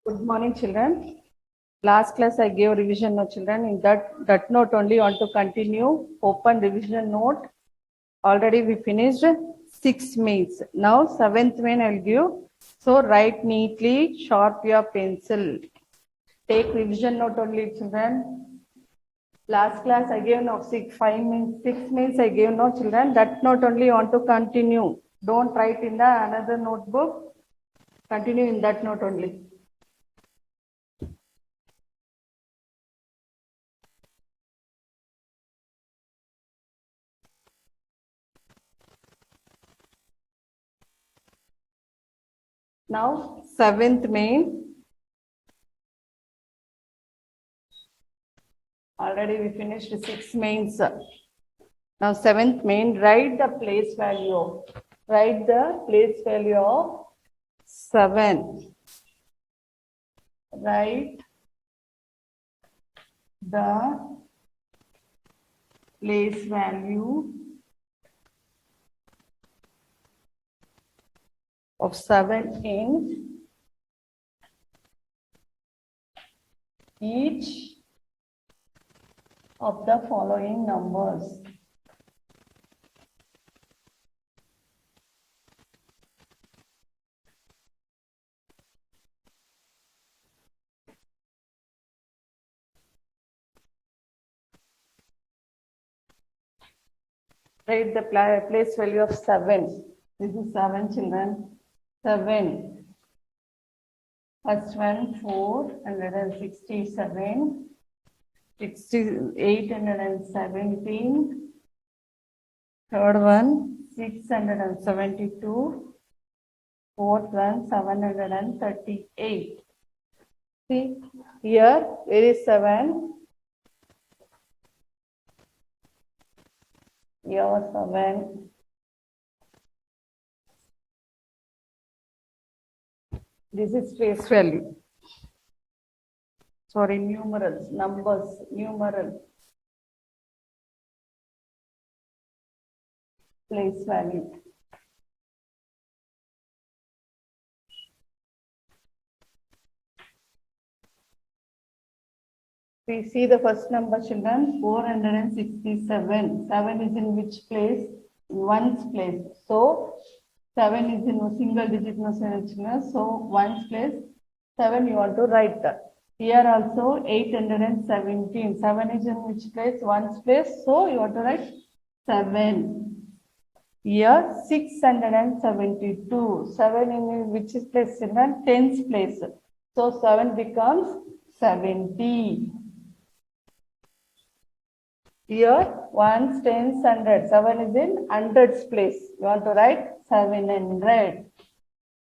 Good morning, children. Last class I gave revision note, children. In that note only want to continue. Open revision note. Already we finished 6 mains. Now 7th main I'll give. So write neatly, sharp your pencil. Take revision note only, children. Last class I gave no 6 mains I gave no, children. That note only want to continue. Don't write in the another notebook. Continue in that note only. Now 7th main. Already we finished 6 mains. Now 7th main, write the place value. Write the place value of 7. Write the place value of 7 in each of the following numbers. Write the place value of 7. This is 7, children. 7. First one, 467. 817. Third one, 672. Fourth one, 738. See, here, where is 7? Here, 7. This is place value. Sorry, numerals, numbers, numeral. Place value. We see the first number, children, 467. 7 is in which place? In ones place. So, 7 is in a single digit, no, children. So, ones place, 7 you want to write that. Here also 817. 7 is in which place? Ones place. So, you want to write 7. Here 672. 7 in which place? Children? Tens place. So, 7 becomes 70. Here, ones, tens, hundreds. 7 is in hundreds place. You want to write 700.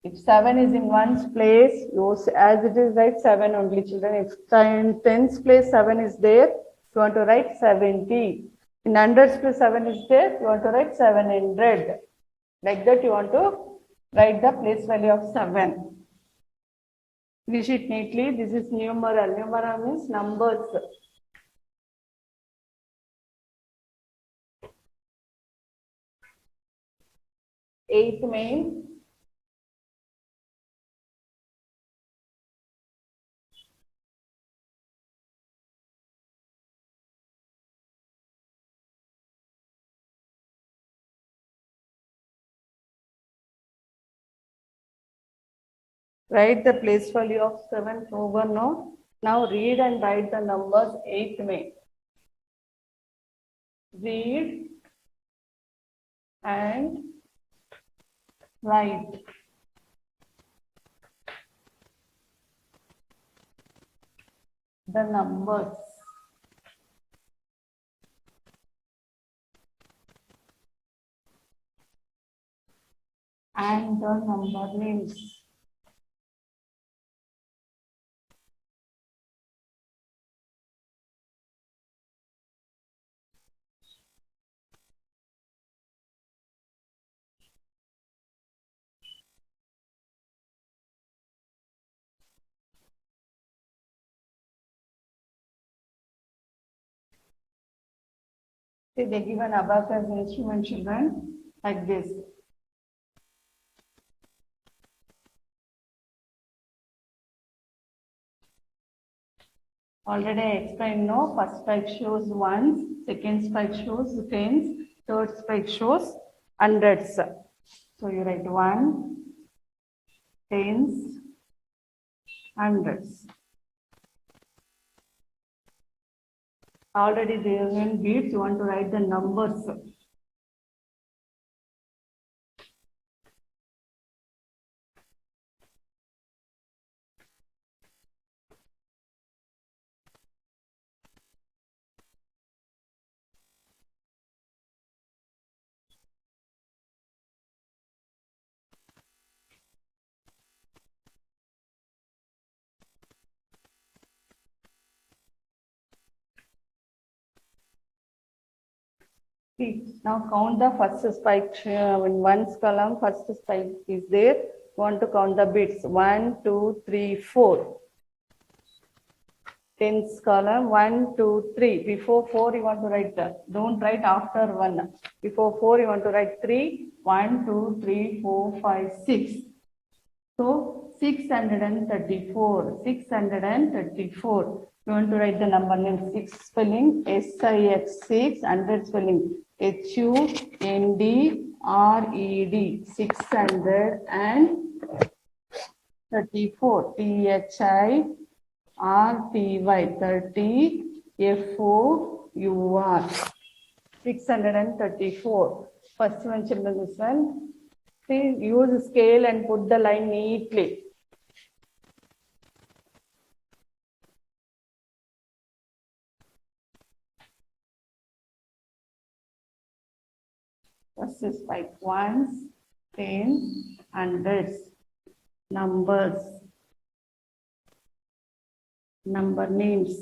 If 7 is in ones place, you as it is write 7 only, children. If in tens place 7 is there, you want to write 70. In hundreds place 7 is there, you want to write 700. Like that you want to write the place value of 7. Finish it neatly. This is numeral. Numeral means numbers. Eighth main. Write the place value of 7 over now. Now read and write the numbers 8th main. Read and write the numbers. And the number names. See, they give an abacus instrument, children, like this. Already I explained, no, first spike shows ones, second spike shows tens, third spike shows hundreds. So you write 1, tens, hundreds. Already there in beats, you want to write the numbers. See, now count the first spike in one's column, first spike is there. You want to count the bits 1, 2, 3, 4. Tens column 1, 2, 3. Before 4, you want to write don't write after 1. Before 4, you want to write 3. 1, 2, 3, 4, 5, 6. So 634. 634. You want to write the number name 6 spelling SIX 6, 100 spelling HUNDRED 634 THIRTY 30 FOUR 634. First one, children, this one. See, use scale and put the line neatly. First is like ones, tens, hundreds, numbers, number names.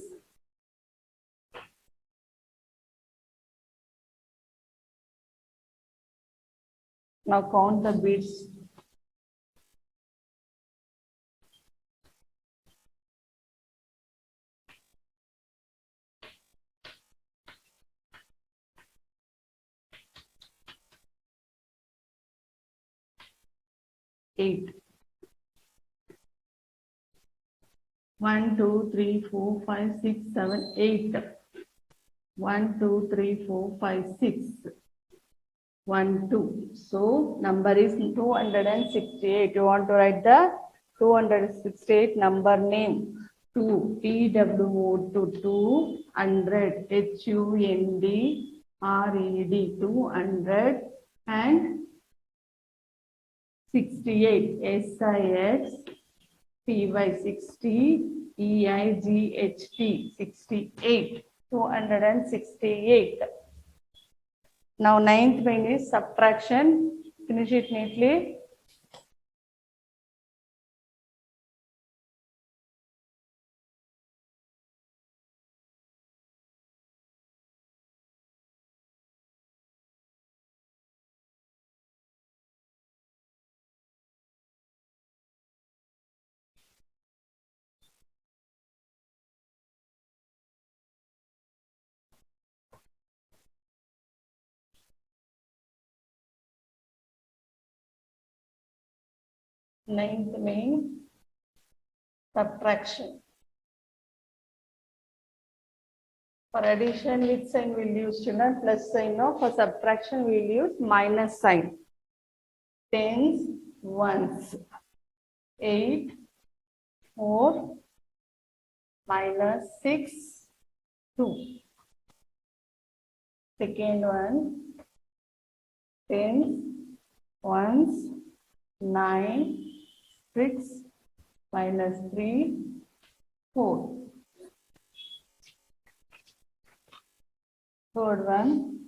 Now count the bits. Eight. 1, 2, 3, 4, 5, 6, 7, 8. 1, 2, 3, 4, 5, 6. 1, 2. So number is 268. You want to write the 268 number name. 2 TWO 200 HUNDRED 200 and 68 SIX PY 60 EIGHT 68 268. Now ninth main is subtraction. Finish it neatly. Ninth main, subtraction. For addition, which sign will use, children? Plus sign. No, for subtraction, we will use minus sign. Tens, ones. 8, 4, minus 6, 2. Second one, tens, ones, 9, 6, minus 3, 4. Third one,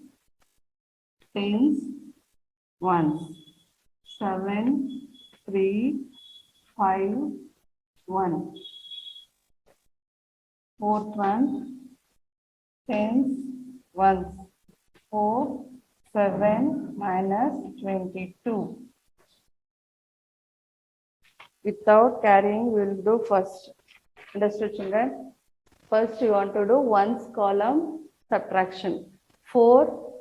tens, ones, 7, 3, 5, 1. Fourth one, tens, ones, 4, 7, minus 22. Without carrying, we will do first. Understood, children? First, you want to do ones column subtraction. 4,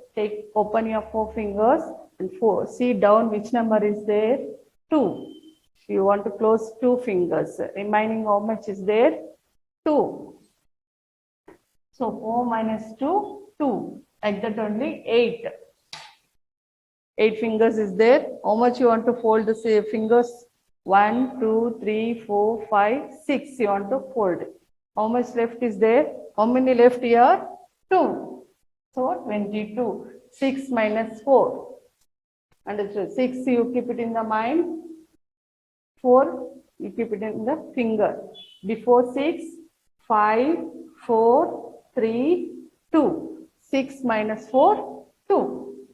open your 4 fingers and 4. See down which number is there? 2. You want to close 2 fingers. Remaining how much is there? 2. So 4 minus 2, 2. Like that only 8. 8 fingers is there. How much you want to fold the fingers? 1, 2, 3, 4, 5, 6 you want to fold. How much left is there? How many left here? 2. So 22. 6 minus 4. Understood? 6 you keep it in the mind. 4 you keep it in the finger. Before 6, 5, 4, 3, 2. 6 minus 4, 2.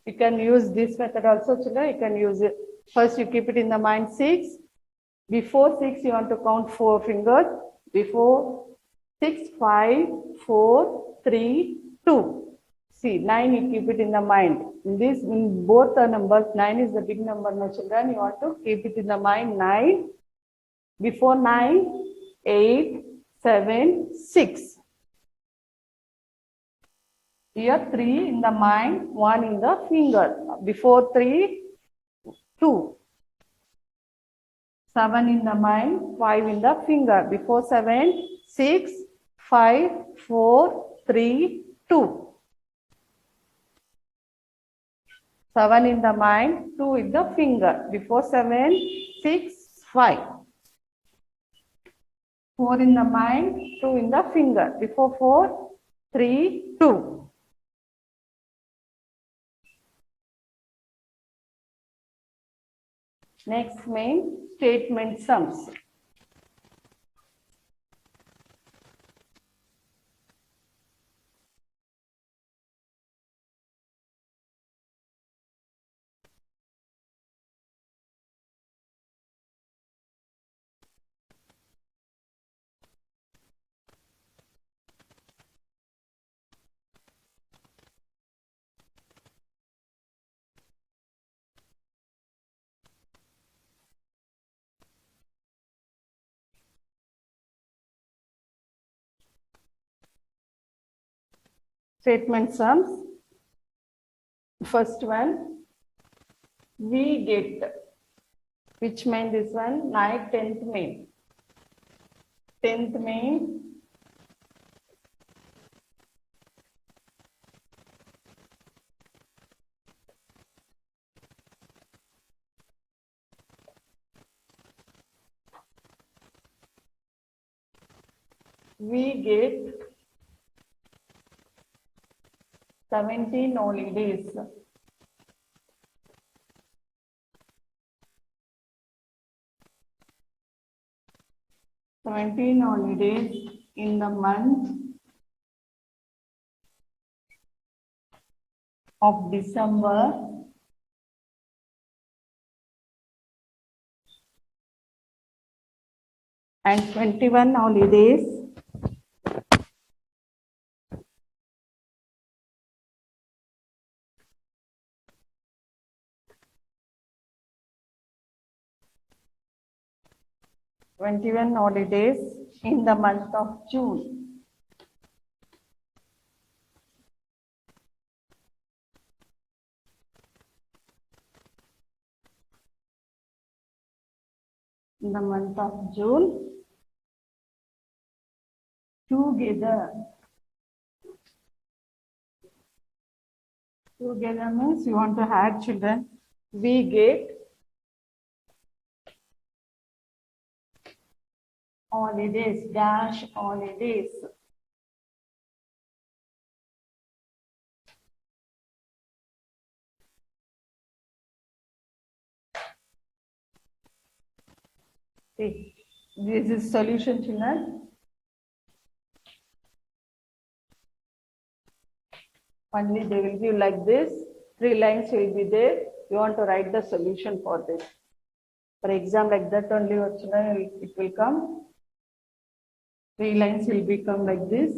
You can use this method also, children. You can use it. First, you keep it in the mind 6. Before 6, you want to count 4 fingers. Before 6, 5, 4, 3, 2. See, 9, you keep it in the mind. In both the numbers, 9 is the big number, no children. You want to keep it in the mind 9. Before 9, 8, 7, 6. Here 3 in the mind, 1 in the finger. Before 3, 2. 7 in the mind, 5 in the finger. Before 7, 6, 5, 4, 3, 2. 7 in the mind, 2 in the finger. Before 7, 6, 5. 4 in the mind, 2 in the finger. Before 4, 3, 2. Next main statement sums. Statement sums. First one, we get. Which main this one? Night 10th main. 10th main. We get 17 holidays. Holidays in the month of December and 21 holidays in the month of June. In the month of June, together. Together means you want to add children. We get holidays, dash holidays. See, this is solution, children. Only they will give like this. 3 lines will be there. You want to write the solution for this. For exam like that only, children, it will come. 3 lines will become like this.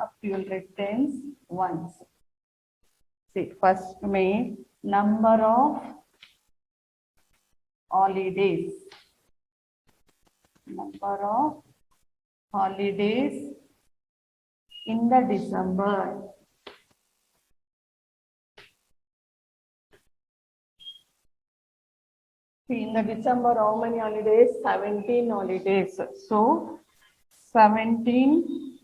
Up you will write tens once. See, first main number of holidays. Number of holidays in the December. See, in the December, how many holidays? 17 holidays. So, 17,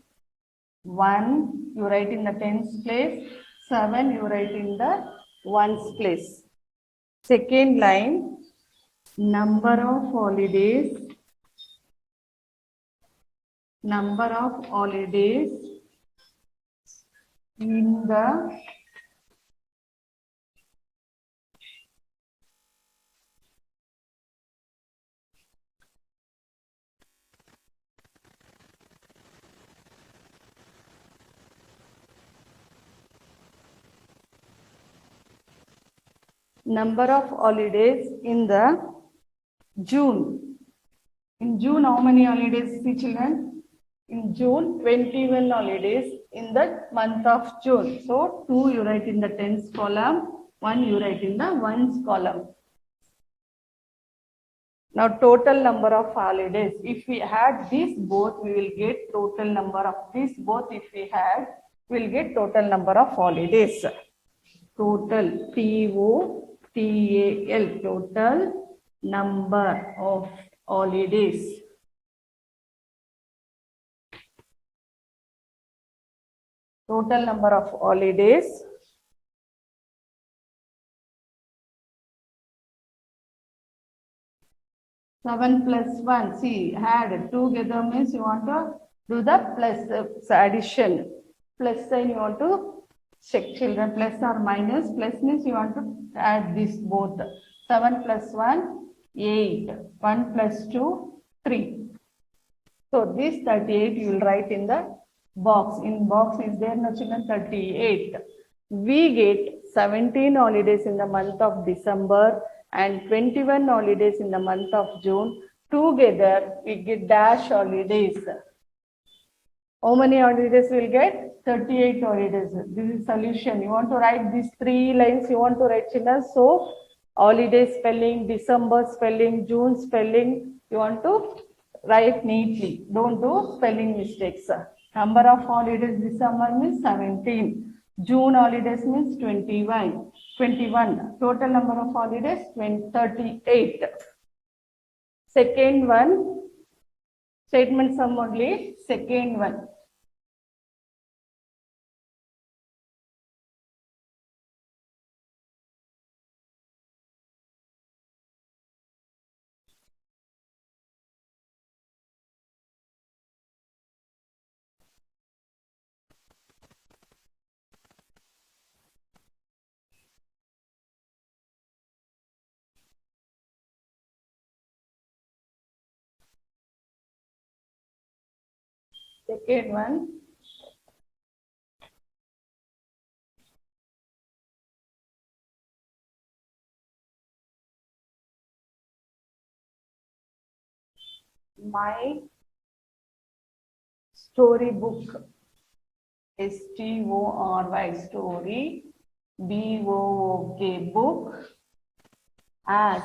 1, you write in the tens place. 7, you write in the ones place. Second line, number of holidays in the number of holidays in the June. In June, how many holidays, see children? In June, 21 holidays in the month of June. So, 2 you write in the tens column, 1 you write in the ones column. Now, total number of holidays. If we add these both, we will get total number of these both. If we add, we will get total number of holidays. Total, T-O-T-A-L, total number of holidays. Total number of holidays. Seven plus 1, see, add together means you want to do the plus addition. Plus sign you want to check children, plus or minus. Plus means you want to add this both. 7 plus 1, 8. 1 plus 2, 3. So this 38 you will write in the box. In box is there no children, 38. We get 17 holidays in the month of December and 21 holidays in the month of June. Together we get dash holidays. How many holidays we will get? 38 holidays. This is solution. You want to write these 3 lines, you want to write children. So holiday spelling, December spelling, June spelling, you want to write neatly. Don't do spelling mistakes. Number of holidays December means 17. June holidays means 21. Total number of holidays 38. Second one, statement sum only. Second one. Second one. My storybook. STORY, story, BOOK, book, as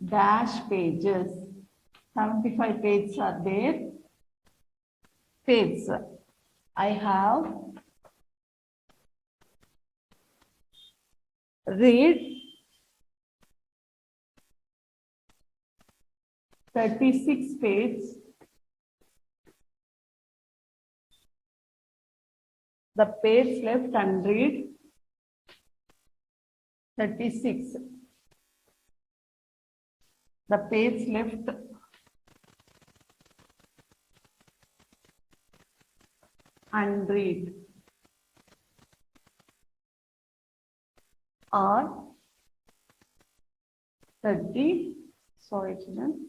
dash pages. 75 pages are there. Pages. I have read 36 pages. The page left unread 36. The page left unread or 30. Sorry, children.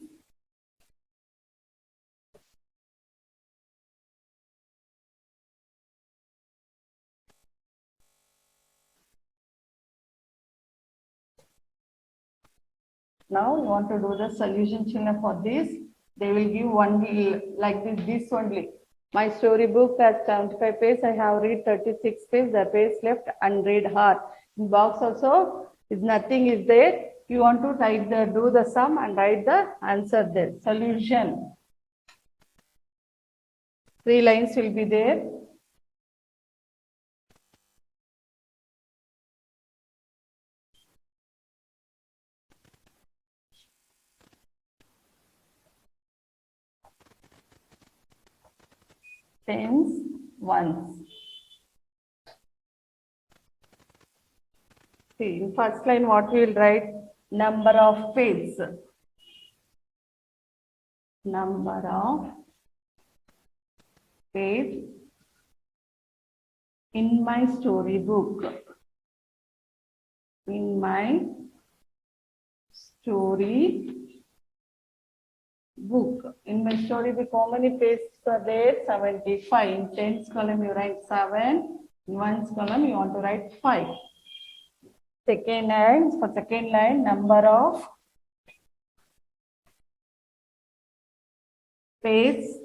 Now you want to do the solution children for this. They will give only like this only. My storybook has 75 pages. I have read 36 pages. The page left unread hard. In box also, if nothing is there, you want to write do the sum and write the answer there. Solution. 3 lines will be there. Tens, ones. See, in first line, what we will write? Number of pages. Number of pages in my storybook. In my story book. In my storybook, how many pages are there? 75. In tens column, you write 7. In ones column, you want to write 5. Second line, for second line, number of pages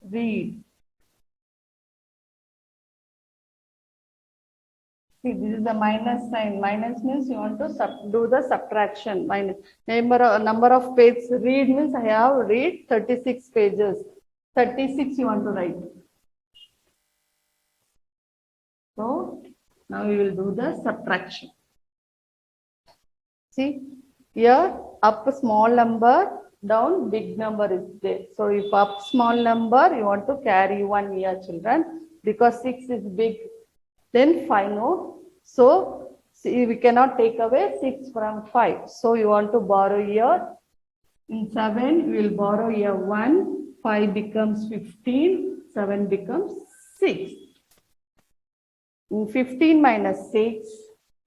read. See, this is the minus sign. Minus means you want to do the subtraction. Minus number of pages read means I have read 36 pages. 36 you want to write. So now we will do the subtraction. See, here up small number, down big number is there. So if up small number, you want to carry 1 here, children, because 6 is big. Then 5 no. So see, we cannot take away 6 from 5. So you want to borrow here. In 7, we will borrow here 1. 5 becomes 15. 7 becomes 6. In 15 minus 6,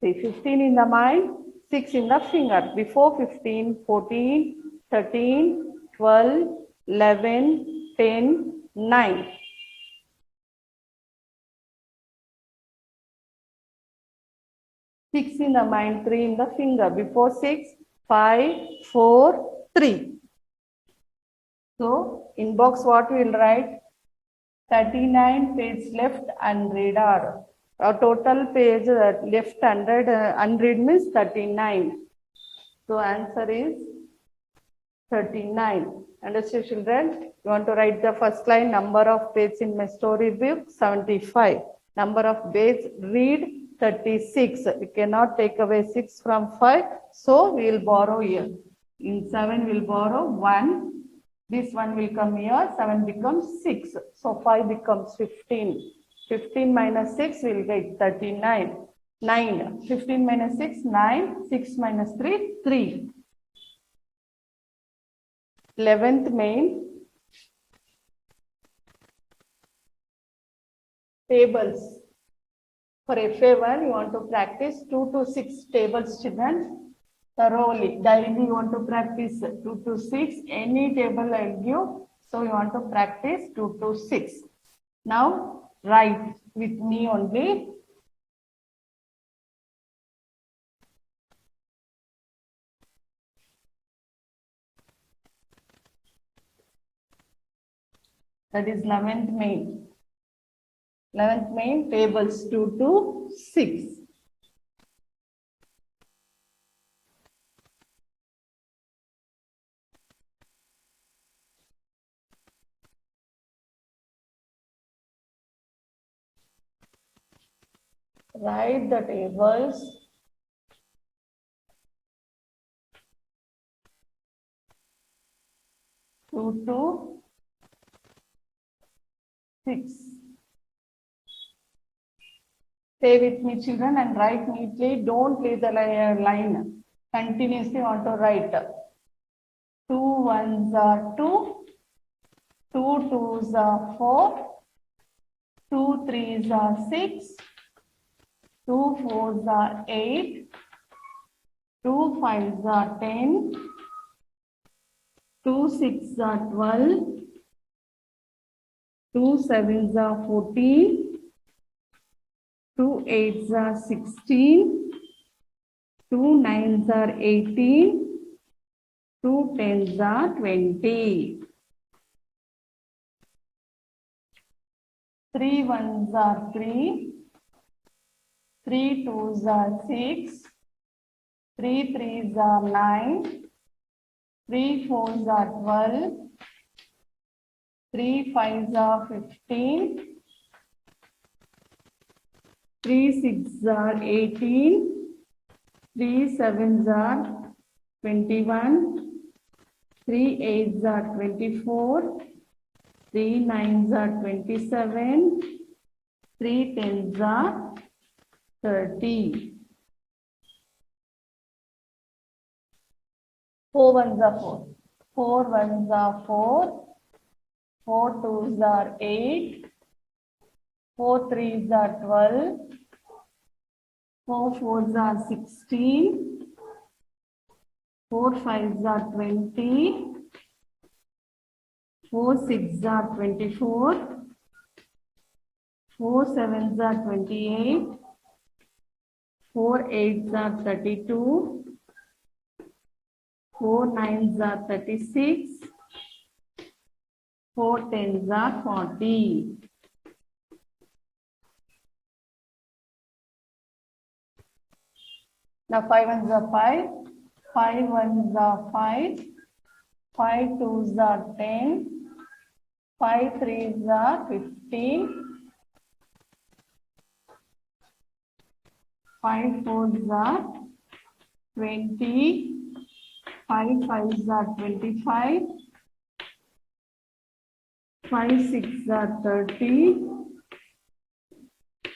see 15 in the mind, 6 in the finger. Before 15, 14, 13, 12, 11, 10, 9. Six in the mind, 3 in the finger. Before 6, 5, 4, 3. So, in box what we will write? 39 page left unread are. Our total page left unread means 39. So, answer is 39. Understood, children? You want to write the first line, number of pages in my storybook, 75. Number of pages read, 36. We cannot take away 6 from 5. So, we will borrow here. In 7, we will borrow 1. This one will come here. 7 becomes 6. So, 5 becomes 15. 15 minus 6 will get 39. 9. 15 minus 6, 9. 6 minus 3, 3. 11th main, tables. For FA1, you want to practice 2 to 6 tables, children. Thoroughly, daily you want to practice 2 to 6. Any table I'll give. So you want to practice 2 to 6. Now, write with me only. That is 11th main. 11th main, tables 2 to 6. Write the tables 2 to 6. Stay with me, children, and write neatly. Don't leave the line. Continuously want to write. 2 ones are 2. 2 twos are 4. 2 threes are 6. 2 fours are 8. 2 fives are 10. 2 sixes are 12. 2 sevens are 14. 2 eights are 16. 2 nines are 18. 2 tens are 20. 3 ones are 3. 3 twos are 6. 3 threes are 9. 3 4s are 12. 3 5s are 15. 3 6s are 18. 3 7s are 21. 3 8s are 24. 3 9s are 27. 3 10s are 30. 4 ones are 4. 4 ones are 4. 4 twos are 8. 4 threes are 12. 4 fours are 16. 4 fives are 20. 4 sixes are 24. 4 sevens are 28. 4 eights are 32. 4 nines are 36. 4 tens are 40. Now 5 ones are 5. 5 ones are 5. 5 twos are 10. 5 threes are 15. 5 fours are 20. 5 fives are 25. 5 sixes are 30.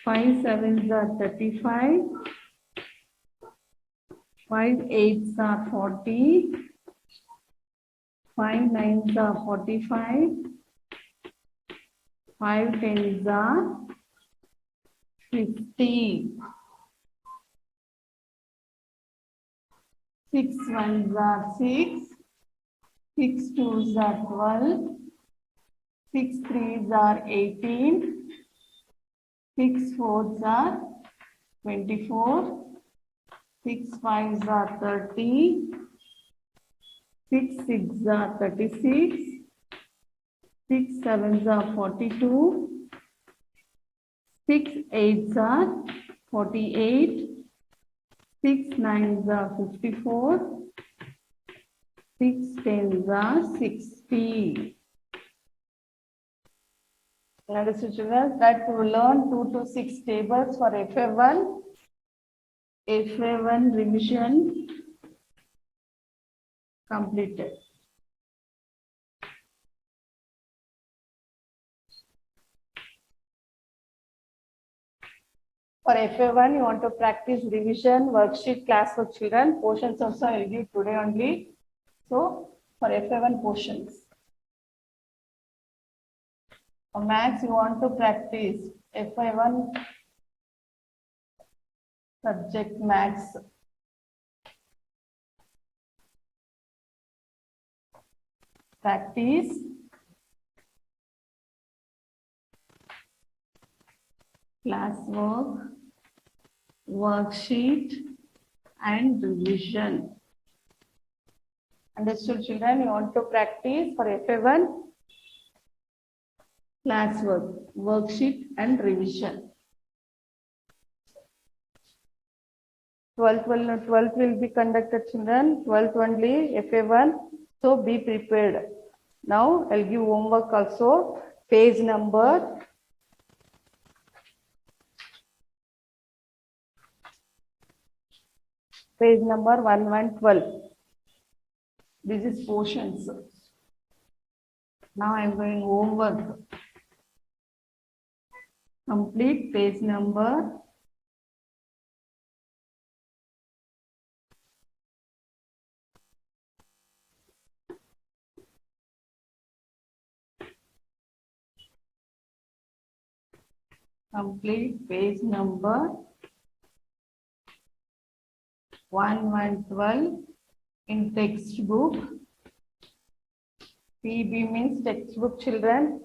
5 sevens are 35. 5 eights are 40. 5 nines are 45. 5 tens are 50. 6 ones are 6. 6 twos are 12. 6 threes are 18. 6 fours are 24. 6 fives are 30. 6 sixes are 36. 6 sevens are 42. 6 eights are 48. 6 nines are 54. 6 tens are 60. Understood, children? That we learn 2 to 6 tables for FA1. FA1 revision completed. For FA1, you want to practice revision, worksheet, class for children. Portions also I will give today only. So, for FA1 portions. For maths, you want to practice FA1 subject maths. Practice. Class work, worksheet, and revision. Understood, children? You want to practice for FA1 class work, worksheet, and revision. 12th will be conducted, children. 12th only FA1. So be prepared. Now I'll give homework also. Page number. Page number 1112. This is portions. Now I am going homework. Complete page number. Complete page number 1112 in textbook. PB means textbook, children.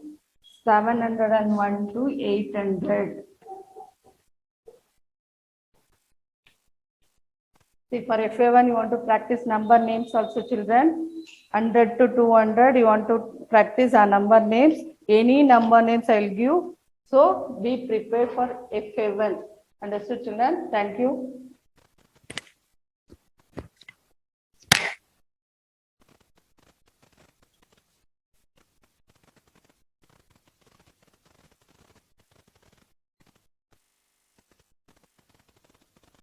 701 to 800. See, for FA1, you want to practice number names also, children. 100 to 200, you want to practice our number names. Any number names I will give. So, be prepared for FA1. Understood, children? Thank you.